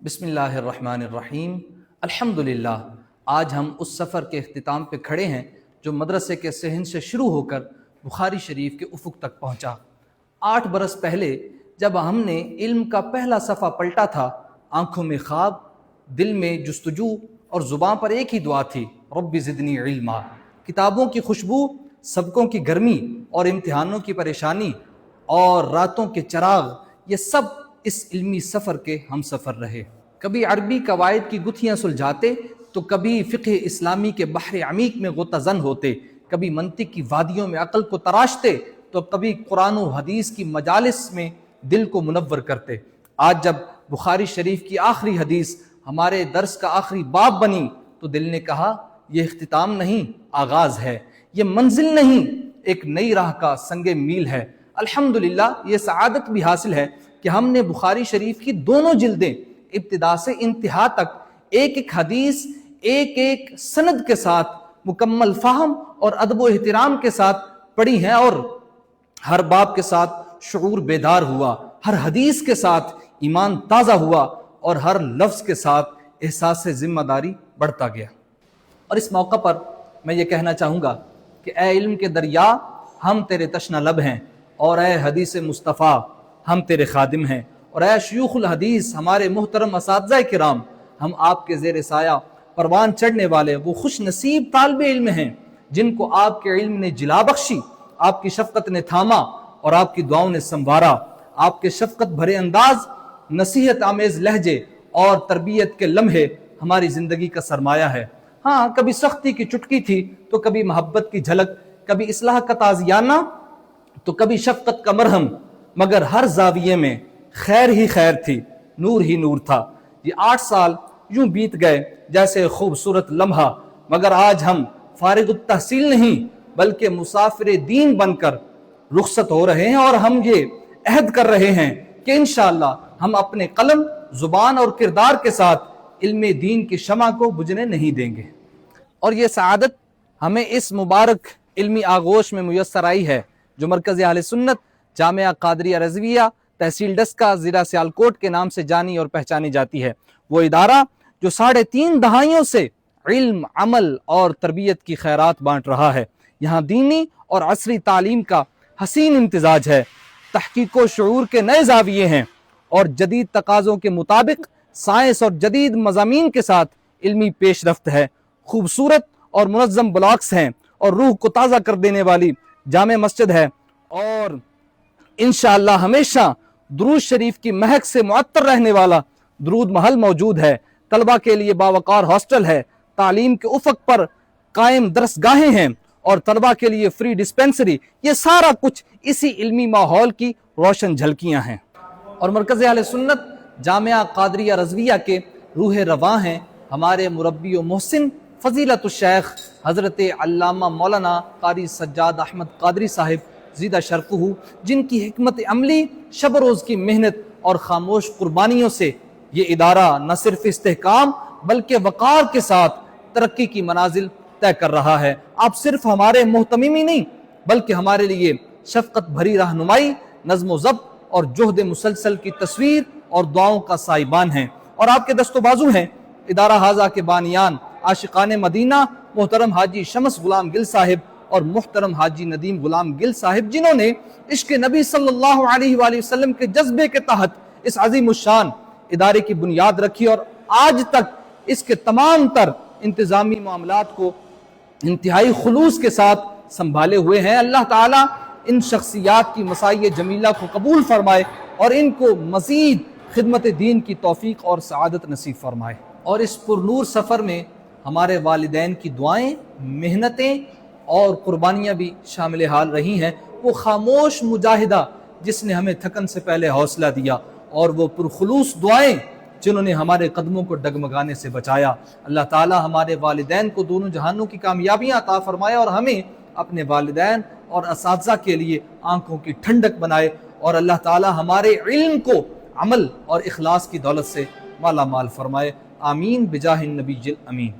بسم اللہ الرحمن الرحیم۔ الحمدللہ، آج ہم اس سفر کے اختتام پہ کھڑے ہیں جو مدرسے کے صحن سے شروع ہو کر بخاری شریف کے افق تک پہنچا۔ 8 برس پہلے جب ہم نے علم کا پہلا صفحہ پلٹا تھا، آنکھوں میں خواب، دل میں جستجو اور زباں پر ایک ہی دعا تھی، رب زدنی علما۔ کتابوں کی خوشبو، سبقوں کی گرمی اور امتحانوں کی پریشانی اور راتوں کے چراغ، یہ سب اس علمی سفر کے ہم سفر رہے۔ کبھی عربی قواعد کی گتھیاں سلجھاتے تو کبھی فقہ اسلامی کے بحر عمیق میں غوطہ زن ہوتے، کبھی منطق کی وادیوں میں عقل کو تراشتے تو کبھی قرآن و حدیث کی مجالس میں دل کو منور کرتے۔ آج جب بخاری شریف کی آخری حدیث ہمارے درس کا آخری باب بنی تو دل نے کہا، یہ اختتام نہیں، آغاز ہے، یہ منزل نہیں، ایک نئی راہ کا سنگ میل ہے۔ الحمدللہ، یہ سعادت بھی حاصل ہے کہ ہم نے بخاری شریف کی دونوں جلدیں ابتدا سے انتہا تک ایک ایک حدیث، ایک ایک سند کے ساتھ مکمل فہم اور ادب و احترام کے ساتھ پڑھی ہیں، اور ہر باب کے ساتھ شعور بیدار ہوا، ہر حدیث کے ساتھ ایمان تازہ ہوا اور ہر لفظ کے ساتھ احساس ذمہ داری بڑھتا گیا۔ اور اس موقع پر میں یہ کہنا چاہوں گا کہ اے علم کے دریا، ہم تیرے تشنہ لب ہیں، اور اے حدیث مصطفیٰ، ہم تیرے خادم ہیں، اور اے شیوخ الحدیث، ہمارے محترم اساتذہ کرام، ہم آپ کے زیر سایہ پروان چڑھنے والے وہ خوش نصیب طالب علم ہیں جن کو آپ کے علم نے جلا بخشی، آپ کی شفقت نے تھاما اور آپ کی دعاؤں نے سنوارا۔ آپ کے شفقت بھرے انداز، نصیحت آمیز لہجے اور تربیت کے لمحے ہماری زندگی کا سرمایہ ہے۔ ہاں، کبھی سختی کی چٹکی تھی تو کبھی محبت کی جھلک، کبھی اصلاح کا تازیانہ تو کبھی شفقت کا مرہم، مگر ہر زاویے میں خیر ہی خیر تھی، نور ہی نور تھا۔ یہ 8 سال یوں بیت گئے جیسے خوبصورت لمحہ، مگر آج ہم فارغ التحصیل نہیں بلکہ مسافر دین بن کر رخصت ہو رہے ہیں، اور ہم یہ عہد کر رہے ہیں کہ انشاءاللہ ہم اپنے قلم، زبان اور کردار کے ساتھ علم دین کی شمع کو بجھنے نہیں دیں گے۔ اور یہ سعادت ہمیں اس مبارک علمی آغوش میں میسر آئی ہے جو مرکز اہل سنت جامعہ قادریہ رضویہ تحصیل ڈسکہ ضلع سیالکوٹ کے نام سے جانی اور پہچانی جاتی ہے۔ وہ ادارہ جو 3.5 دہائیوں سے علم، عمل اور تربیت کی خیرات بانٹ رہا ہے۔ یہاں دینی اور عصری تعلیم کا حسین امتزاج ہے، تحقیق و شعور کے نئے زاویے ہیں، اور جدید تقاضوں کے مطابق سائنس اور جدید مضامین کے ساتھ علمی پیش رفت ہے۔ خوبصورت اور منظم بلاکس ہیں، اور روح کو تازہ کر دینے والی جامع مسجد ہے، اور انشاءاللہ ہمیشہ درود شریف کی مہک سے معطر رہنے والا درود محل موجود ہے۔ طلبہ کے لیے باوقار ہاسٹل ہے، تعلیم کے افق پر قائم درس گاہیں ہیں، اور طلبہ کے لیے فری ڈسپینسری۔ یہ سارا کچھ اسی علمی ماحول کی روشن جھلکیاں ہیں۔ اور مرکز اہل سنت جامعہ قادریہ رضویہ کے روح رواں ہیں ہمارے مربی و محسن فضیلت الشیخ حضرت علامہ مولانا قاری سجاد احمد قادری صاحب زیدہ شرفہ، جن کی حکمت عملی، شب روز کی محنت اور خاموش قربانیوں سے یہ ادارہ نہ صرف استحکام بلکہ وقار کے ساتھ ترقی کی منازل طے کر رہا ہے۔ آپ صرف ہمارے محتمم ہی نہیں بلکہ ہمارے لیے شفقت بھری رہنمائی، نظم و ضبط اور جہد مسلسل کی تصویر اور دعاؤں کا سائبان ہیں، اور آپ کے دست و بازو ہیں۔ ادارہ حاضہ کے بانیان عاشقان مدینہ محترم حاجی شمس غلام گل صاحب اور محترم حاجی ندیم غلام گل صاحب، جنہوں نے عشق نبی صلی اللہ علیہ وآلہ وسلم کے جذبے کے تحت اس عظیم الشان ادارے کی بنیاد رکھی، اور آج تک اس کے تمام تر انتظامی معاملات کو انتہائی خلوص کے ساتھ سنبھالے ہوئے ہیں۔ اللہ تعالیٰ ان شخصیات کی مساعی جمیلہ کو قبول فرمائے اور ان کو مزید خدمت دین کی توفیق اور سعادت نصیب فرمائے۔ اور اس پرنور سفر میں ہمارے والدین کی دعائیں، محنتیں اور قربانیاں بھی شامل حال رہی ہیں۔ وہ خاموش مجاہدہ جس نے ہمیں تھکن سے پہلے حوصلہ دیا، اور وہ پرخلوص دعائیں جنہوں نے ہمارے قدموں کو ڈگمگانے سے بچایا۔ اللہ تعالی ہمارے والدین کو دونوں جہانوں کی کامیابیاں عطا فرمائے، اور ہمیں اپنے والدین اور اساتذہ کے لیے آنکھوں کی ٹھنڈک بنائے، اور اللہ تعالی ہمارے علم کو عمل اور اخلاص کی دولت سے مالا مال فرمائے۔ آمین بجاہ النبی الامین۔